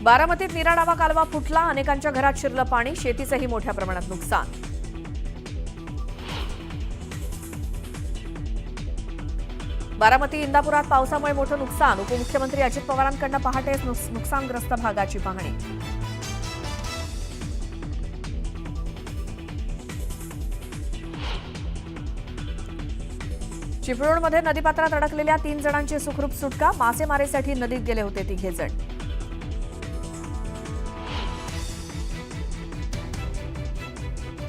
बारामतीत निराडावा कालवा फुटला, अनेकांच्या घरात शिरलं पाणी, शेतीचंही मोठ्या प्रमाणात नुकसान. बारामती इंदापुरात पावसामुळे मोठं नुकसान, उपमुख्यमंत्री अजित पवारांकडून पहाटेच नुकसानग्रस्त भागाची पाहणी. चिपळूणमध्ये नदीपात्रात अडकलेल्या 3 जणांची सुखरूप सुटका, मासेमारीसाठी नदीत गेले होते 3 जण.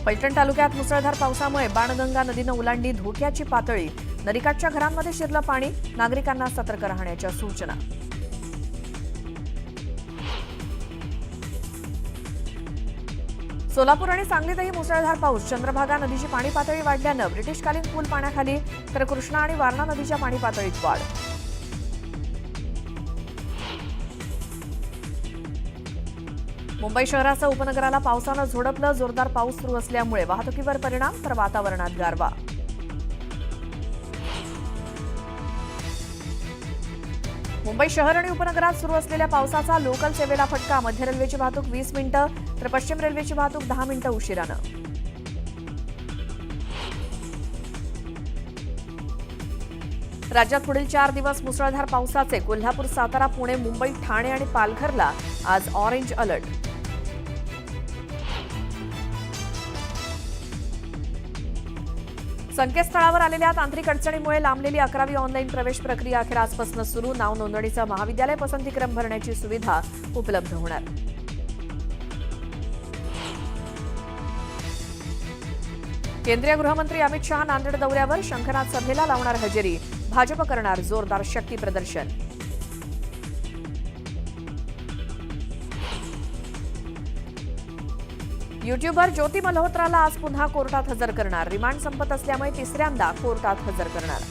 पैठण तालुक्यात मुसळधार पावसामुळे बाणगंगा नदीनं ओलांडली धोक्याची पातळी, नदीकाठच्या घरांमध्ये शिरलं पाणी, नागरिकांना सतर्क राहण्याच्या सूचना. सोलापूर आणि सांगलीतही मुसळधार पाऊस, चंद्रभागा नदीची पाणी पातळी वाढल्यानं ब्रिटिशकालीन पूल पाण्याखाली, तर कृष्णा आणि वारणा नदीच्या पाणी पातळीत वाढ. मुंबई शहरासह उपनगराला पावसानं झोडपलं, जोरदार पाऊस सुरू असल्यामुळे वाहतुकीवर परिणाम, तर वातावरणात गारवा. मुंबई शहर आणि उपनगरात सुरू असलेल्या पावसाचा लोकल सेवेला फटका, मध्य रेल्वेची वाहतूक 20 मिनिटं, तर पश्चिम रेल्वेची वाहतूक 10 मिनिटं उशिरानं. राज्यात पुढील 4 दिवस मुसळधार पावसाचे, कोल्हापूर, सातारा, पुणे, मुंबई, ठाणे आणि पालघरला आज ऑरेंज अलर्ट. संकेतस्थळावर आलेल्या तांत्रिक अडचणीमुळे लांबलेली 11वी ऑनलाईन प्रवेश प्रक्रिया अखेर आजपासून सुरू, नाव नोंदणीचा महाविद्यालय पसंतीक्रम भरण्याची सुविधा उपलब्ध होणार. केंद्रीय गृहमंत्री अमित शहा नांदेड दौऱ्यावर, शंखनाथ सभेला लावणार हजेरी, भाजप करणार जोरदार शक्ती प्रदर्शन. युट्यूबर ज्योती मल्होत्राला आज पुन्हा कोर्टात हजर करणार, रिमांड संपत असल्यामुळे तिसऱ्यांदा कोर्टात हजर करणार.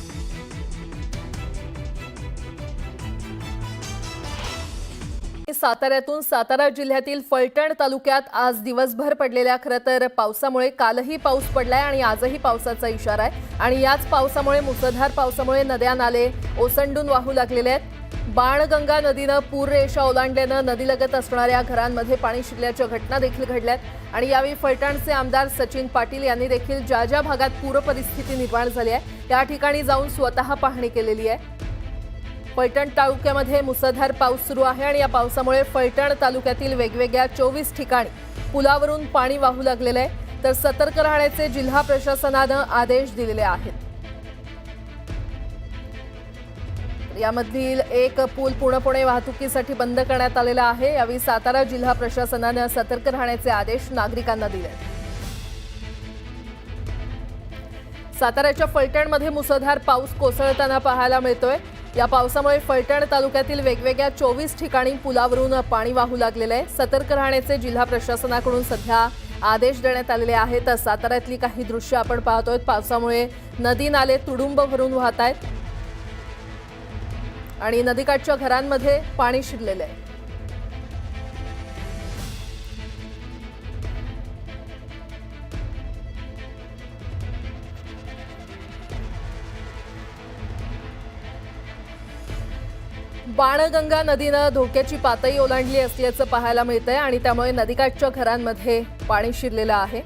साताऱ्यातून सातारा जिल्ह्यातील फलटण तालुक्यात आज दिवसभर पडलेल्या खरं तर पावसामुळे कालही पाऊस पडलाय आणि आजही पावसाचा इशारा आहे आणि याच पावसामुळे मुसळधार पावसामुळे नद्या नाले ओसंडून वाहू लागलेले आहेत. बाणगंगा नदीनं पूररेषा ओलांडल्यानं नदीलगत असणाऱ्या घरांमध्ये पाणी शिरल्याच्या घटना देखील घडल्यात आणि यावेळी फलटणचे आमदार सचिन पाटील यांनी देखील ज्या ज्या भागात पूर परिस्थिती निर्माण झाली आहे त्या ठिकाणी जाऊन स्वतः पाहणी केलेली आहे. फलटण तालुक्यामध्ये मुसळधार पाऊस सुरू आहे आणि या पावसामुळे फलटण तालुक्यातील वेगवेगळ्या 24 ठिकाणी पुलावरून पाणी वाहू लागलेलं आहे, तर सतर्क राहण्याचे जिल्हा प्रशासनानं आदेश दिलेले आहेत. यामधील एक पूल पूर्णपणे वाहतुकीसाठी बंद करण्यात आलेला आहे. यावेळी सातारा जिल्हा प्रशासनानं सतर्क राहण्याचे आदेश नागरिकांना दिले. साताऱ्याच्या फलटणमध्ये मुसळधार पाऊस कोसळताना पाहायला मिळतोय. या पावसामुळे फलटण तालुक्यातील वेगवेगळ्या 24 ठिकाणी पुलावरून पाणी वाहू लागलेलं आहे. सतर्क राहण्याचे जिल्हा प्रशासनाकडून सध्या आदेश देण्यात आलेले आहेत. साताऱ्यातली काही दृश्य आपण पाहतोय. पावसामुळे नदी नाले तुडुंब भरून वाहत आहेत आणि नदीकाठच्या घरांमध्ये पाणी शिरलेलं आहे. बाणगंगा नदीनं धोक्याची पातळी ओलांडली असल्याचं पाहायला मिळतंय आणि त्यामुळे नदीकाठच्या घरांमध्ये पाणी शिरलेलं आहे.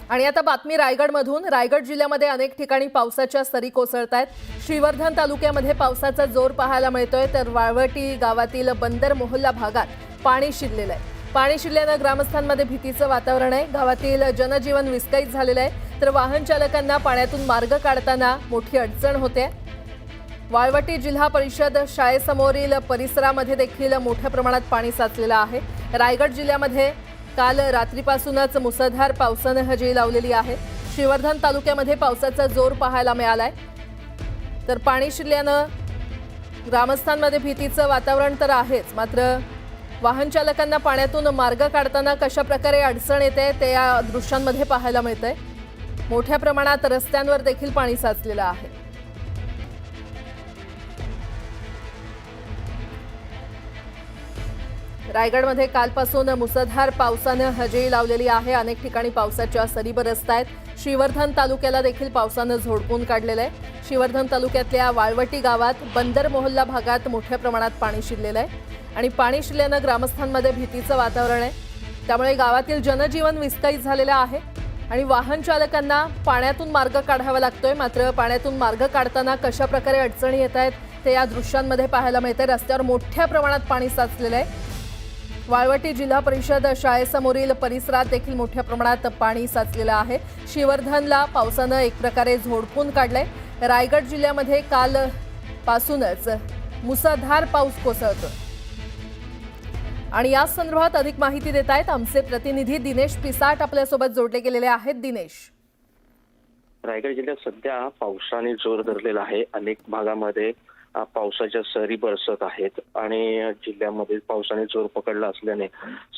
आणि आता बातमी रायगडमधून. रायगड जिल्ह्यामध्ये अनेक ठिकाणी पावसाच्या सरी कोसळत आहेत. श्रीवर्धन तालुक्यामध्ये पावसाचा जोर पाहायला मिळतोय, तर वाळवटी गावातील बंदर मोहल्ला भागात पाणी शिरलेलं आहे. पाणी शिरल्यानं ग्रामस्थांमध्ये भीतीचं वातावरण आहे. गावातील जनजीवन विस्कळीत झालेलं आहे, तर वाहन चालकांना पाण्यातून मार्ग काढताना मोठी अडचण होते. वाळवटी जिल्हा परिषद शाळेसमोरील परिसरामध्ये देखील मोठ्या प्रमाणात पाणी साचलेलं आहे. रायगड जिल्ह्यामध्ये काल रात्रीपासूनच मुसळधार पावसानं हजेरी लावलेली आहे. श्रीवर्धन तालुक्यामध्ये पावसाचा जोर पाहायला मिळालाय, तर पाणी शिरल्यानं ग्रामस्थांमध्ये भीतीचं वातावरण तर आहेच, मात्र वाहन चालकांना पाण्यातून मार्ग काढताना कशा प्रकारे अडचण येते ते या दृश्यांमध्ये पाहायला मिळतंय. मोठ्या प्रमाणात रस्त्यांवर देखील पाणी साचलेलं आहे. रायगडमध्ये कालपासून मुसळधार पावसानं हजेरी लावलेली आहे. अनेक ठिकाणी पावसाच्या सरी बरसत आहेत. श्रीवर्धन तालुक्याला देखील पावसानं झोडपून काढलेलं आहे। श्रीवर्धन तालुक्यातल्या वाळवटी गावात बंदर मोहल्ला भागात मोठ्या प्रमाणात पाणी शिरलेलं आहे आणि पाणी शिरल्यानं ग्रामस्थांमध्ये भीतीचं वातावरण आहे। त्यामुळे गावातील जनजीवन विस्कळीत झालेलं आहे आणि वाहन चालकांना पाण्यातून मार्ग काढावा लागतोय। मात्र पाण्यातून मार्ग काढताना कशा प्रकारे अडचणी येत आहेत ते या दृश्यांमध्ये पाहायला मिळते। रस्त्यावर मोठ्या प्रमाणात पाणी साचलेलं आहे। वाळवटी जिल्हा परिषद शाळेसमोरील परिसरात देखील मोठ्या प्रमाणात पाणी साचलेलं आहे। श्रीवर्धनला पावसानं एक प्रकारे झोडपून काढलंय। रायगड जिल्ह्यामध्ये काल पासूनच मुसळधार पाऊस कोसळतोय आणि या संदर्भात अधिक माहिती देत आहेत आमचे प्रतिनिधी दिनेश पिसाट आपल्यासोबत जोडले गेलेले आहेत। दिनेश, रायगड जिल्ह्यात सध्या पावसाने जोर धरलेला आहे। अनेक भागामध्ये पावसाच्या सरी बरसत आहेत आणि जिल्ह्यामध्ये पावसाने जोर पकडला असल्याने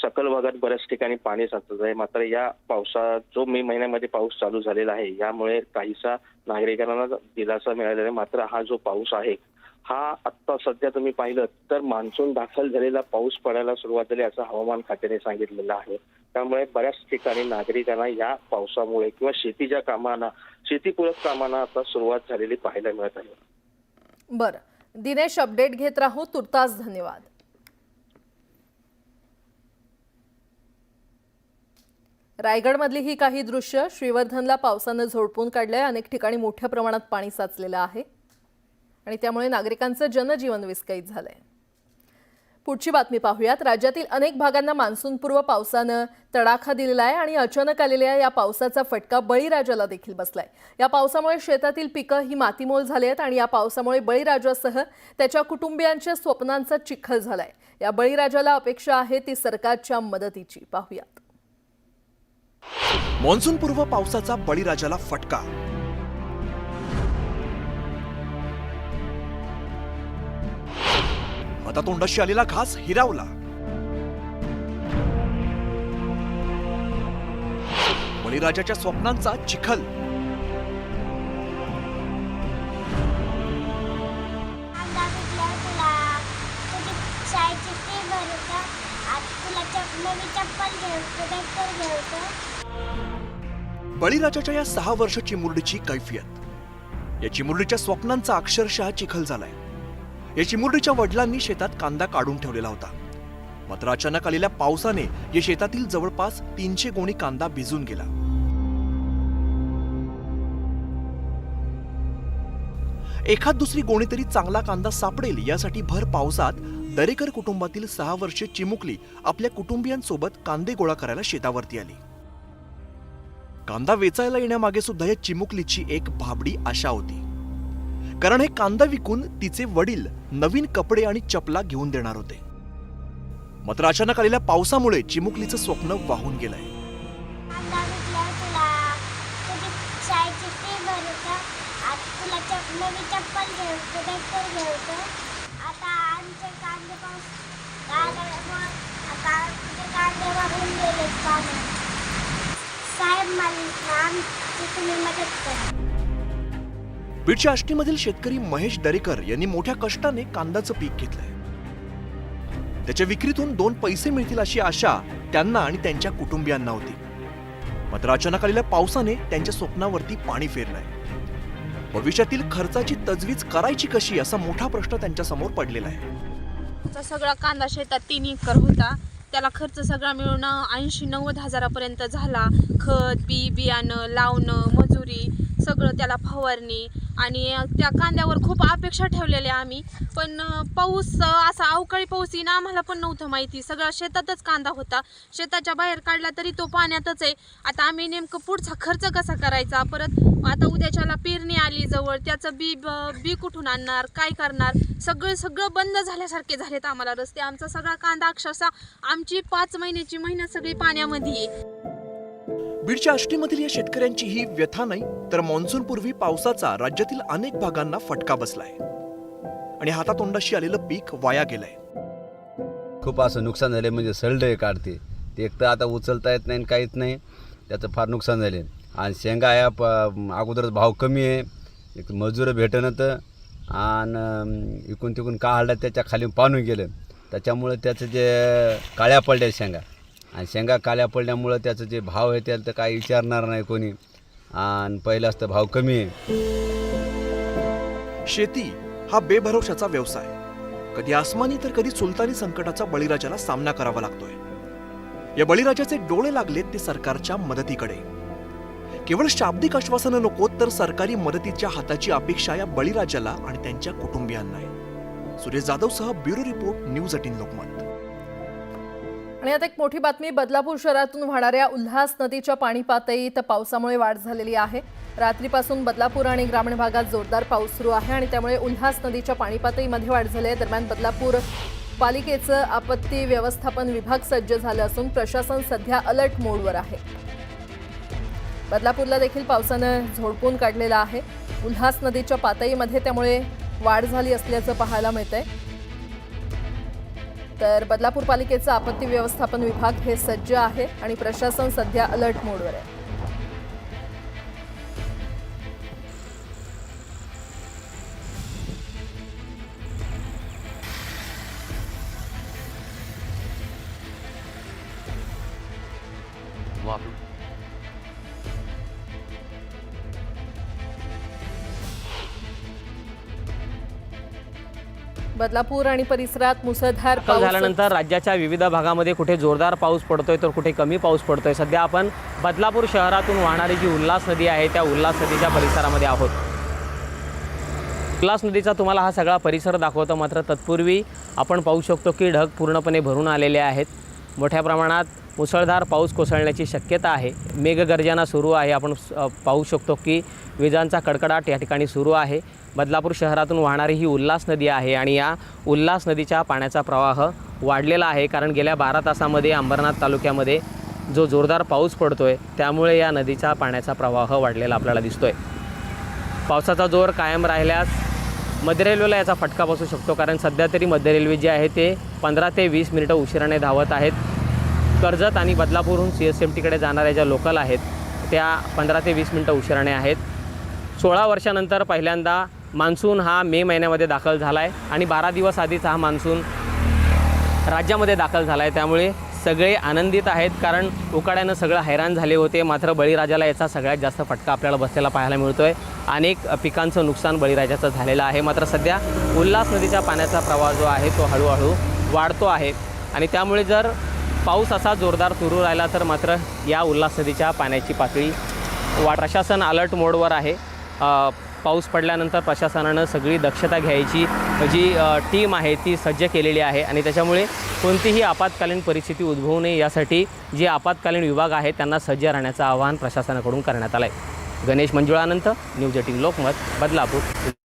सकल भागात बऱ्याच ठिकाणी पाणी साचत आहे। मात्र या पावसात जो मे महिन्यामध्ये पाऊस चालू झालेला आहे यामुळे काहीसा नागरिकांना दिलासा मिळालेला आहे। मात्र हा जो पाऊस आहे हा आत्ता सध्या तुम्ही पाहिलं तर मान्सून दाखल झालेला पाऊस पडायला सुरुवात झाली असं हवामान खात्याने सांगितलेलं आहे। त्यामुळे बऱ्याच ठिकाणी नागरिकांना या पावसामुळे किंवा शेतीच्या कामांना शेतीपूरक कामांना आता सुरुवात झालेली पाहायला मिळत आहे। बरं दिनेश, अपडेट घेत राहू, तुर्तास धन्यवाद। रायगडमधली ही काही दृश्य, श्रीवर्धनला पावसानं झोडपून काढलंय। अनेक ठिकाणी मोठ्या प्रमाणात पाणी साचलेलं आहे आणि त्यामुळे नागरिकांचं जनजीवन विस्कळीत झालंय। पुढची बातमी पाहूयात। राज्यातील अनेक भागांना मान्सूनपूर्व पावसानं तडाखा दिलेला आहे आणि अचानक आलेल्या या पावसाचा फटका बळीराजाला देखील बसलाय। या पावसामुळे शेतातील पिकं ही मातीमोल झाली आहेत आणि या पावसामुळे बळीराजासह त्याच्या कुटुंबियांच्या स्वप्नांचा चिखल झालाय। या बळीराजाला अपेक्षा आहे ती सरकारच्या मदतीची। पाहूयात। मान्सूनपूर्व पावसाचा बळीराजाला फटका। हातातोंडाशी आलेला घास हिरावला। बळीराजाच्या स्वप्नांचा चिखल। बळीराजाच्या या 6 वर्ष चिमुरडीची कैफियत। या चिमुरडीच्या स्वप्नांचा अक्षरशः चिखल झालाय। या चिमुरडीच्या वडिलांनी शेतात कांदा काढून ठेवलेला होता। मात्र अचानक आलेल्या पावसाने या शेतातील जवळपास 300 गोणी कांदा भिजून गेला। एखाद दुसरी गोणी तरी चांगला कांदा सापडेल यासाठी भर पावसात दरेकर कुटुंबातील 6 वर्षे चिमुकली आपल्या कुटुंबियांसोबत कांदे गोळा करायला शेतावरती आली। कांदा वेचायला येण्यामागे सुद्धा या चिमुकलीची एक भाबडी आशा होती, कारण हे कांदा विकून तिचे वडील नवीन कपडे आणि चपला घेऊन देणार होते। मात्र अचानक आलेल्या पावसामुळे चिमुकलीचं स्वप्न वाहून गेलंय। बीडच्या आष्टीमधील शेतकरी महेश दरेकर यांनी मोठ्या कष्टाने कांद्याचं पीक घेतलंय। त्याच्या विक्रीतून 2 पैसे मिळतील अशी आशा त्यांना आणि त्यांच्या कुटुंबियांना होती। मात्र अचानक आलेल्या पावसाने त्यांच्या स्वप्नावरती पाणी फेरलंय। भविष्यातील खर्चाची तजवीज करायची कशी असा मोठा प्रश्न त्यांच्या समोर पडलेला आहे। सगळा कांदा शेतात 3 एकर होता, त्याला खर्च सगळा मिळून 80-90 हजारापर्यंत झाला। खत, बियाणं, लावणं, मजुरी सगळं, त्याला फवारणी आणि त्या कांद्यावर खूप अपेक्षा ठेवलेल्या आम्ही। पण पाऊस असा अवकाळी पाऊस येईन आम्हाला पण नव्हतं माहिती। सगळा शेतातच कांदा होता, शेताच्या बाहेर काढला तरी तो पाण्यातच आहे। आता आम्ही नेमकं पुढचा खर्च कसा करायचा, परत आता उद्याच्याला पेरणी आली जवळ, त्याचं बी कुठून आणणार, काय करणार, सगळं बंद झाल्यासारखे झालेत आम्हाला रस्ते। आमचा सगळा कांदा अक्षरशः आमची 5 महिन्याची मेहनत सगळी पाण्यामध्ये आहे। बीडच्या आष्टीमधील या शेतकऱ्यांची ही व्यथा नाही, तर मान्सूनपूर्वी पावसाचा राज्यातील अनेक भागांना फटका बसलाय आणि हातातोंडाशी आलेलं पीक वाया गेलंय। खूप असं नुकसान झाले, म्हणजे सलडे काढते ते, एक तर आता उचलता येत नाही, काहीच नाही, त्याचं फार नुकसान झाले। आणि शेंगा या अगोदरच भाव कमी आहे, एक मजूर भेटणं तर, आणि इकून तिकून काढला त्याच्या खाली पाणून गेलं, त्याच्यामुळे त्याचं जे काळ्या पडल्या शेंगा, आणि शेंगा काळ्या पडल्यामुळं त्याचं जे भाव आहे त्याला तर काही विचारणार नाही कोणी। आणि पहिलं असतं भाव कमी आहे. शेती हा बेभरवशाचा व्यवसाय. कधी आसमानी तर कधी सुलतानी संकटाचा बळीराजाला सामना करावा लागतोय. या बळीराजाचे डोळे लागलेत ते सरकारच्या मदतीकडे. केवळ शाब्दिक आश्वासनं नको तर सरकारी मदतीच्या हाताची अपेक्षा या बळीराजाला आणि त्यांच्या कुटुंबियांना आहे. सुरेश जाधवसह ब्युरो रिपोर्ट, न्यूज 18 लोकमत. आणि आता एक मोठी बातमी. बदलापूर शहरातून वाहणाऱ्या उल्हास नदीच्या पाणी पातळीत पावसामुळे वाढ झालेली आहे. रात्रीपासून बदलापूर आणि ग्रामीण भागात जोरदार पाऊस सुरू आहे आणि त्यामुळे उल्हास नदीच्या पाणी पातळीमध्ये वाढ झाली आहे. दरम्यान बदलापूर पालिकेचं आपत्ती व्यवस्थापन विभाग सज्ज झालं असून प्रशासन सध्या अलर्ट मोडवर आहे. बदलापूरला देखील पावसानं झोडपून काढलेलं आहे. उल्हास नदीच्या पातळीमध्ये त्यामुळे वाढ झाली असल्याचं पाहायला मिळतंय. तर बदलापूर पालिकेचा आपत्ती व्यवस्थापन विभाग हे सज्ज आहे आणि प्रशासन सध्या अलर्ट मोडवर आहे. बदलापूर आणि परिसरात मुसळधार दाखल झाल्यानंतर राज्याच्या विविध भागामध्ये कुठे जोरदार पाऊस पडतोय तर कुठे कमी पाऊस पडतोय. सध्या आपण बदलापूर शहरातून वाहणारी जी उल्हास नदी आहे त्या उल्हास नदीच्या परिसरामध्ये आहोत. उल्हास नदीचा तुम्हाला हा सगळा परिसर दाखवतो. मात्र तत्पूर्वी आपण पाहू शकतो की ढग पूर्णपणे भरून आलेले आहेत. मोठ्या प्रमाणात मुसळधार पाऊस कोसळण्याची शक्यता आहे. मेघगर्जना सुरू आहे. आपण पाहू शकतो की विजांचा कडकडाट या ठिकाणी सुरू आहे. बदलापूर शहरातून वाहणारी ही उल्हास नदी आहे आणि या उल्हास नदीच्या पाण्याचा प्रवाह वाढलेला आहे. कारण गेल्या 12 तासामध्ये अंबरनाथ तालुक्यामध्ये जो जोरदार पाऊस पडतोय त्यामुळे या नदीचा पाण्याचा प्रवाह वाढलेला आपल्याला दिसतोय. पावसाचा जोर कायम राहिल्यास मध्य रेल्वेला याचा फटका बसू शकतो. कारण सध्या तरी मध्य रेल्वे जे आहे ते 15 ते 20 मिनिटं उशिराने धावत आहेत. कर्जत आणि बदलापूरहून CSMTकडे जाणाऱ्या ज्या लोकल आहेत त्या 15 ते 20 मिनिटं उशिराने आहेत. 16 वर्षानंतर पहिल्यांदा मान्सून हा मे महिन्यामध्ये दाखल झाला आहे आणि 12 दिवस आधीच हा मान्सून राज्यामध्ये दाखल झाला आहे. त्यामुळे सगळे आनंदित आहेत. कारण उकाड्यानं सगळं हैराण झाले होते. मात्र बळीराजाला याचा सगळ्यात जास्त फटका आपल्याला बसलेला पाहायला मिळतो आहे. अनेक पिकांचं नुकसान बळीराजाचं झालेलं आहे. मात्र सध्या उल्हास नदीच्या पाण्याचा प्रवाह जो आहे तो हळूहळू वाढतो आहे आणि त्यामुळे जर पाऊस असा जोरदार सुरू राहिला तर मात्र या उल्हास नदीच्या पाण्याची पातळी प्रशासन अलर्ट मोडवर आहे. पाऊस पडल्यानंतर प्रशासनानं सगळी दक्षता घ्यायची जी टीम आहे ती सज्ज केलेली आहे आणि त्याच्यामुळे कोणतीही आपत्कालीन परिस्थिती उद्भवू नये यासाठी जे आपत्कालीन विभाग आहे त्यांना सज्ज राहण्याचं आवाहन प्रशासनाकडून करण्यात आलं आहे. गणेश मंजुळानंत, न्यूज 18 लोकमत, बदलापूर.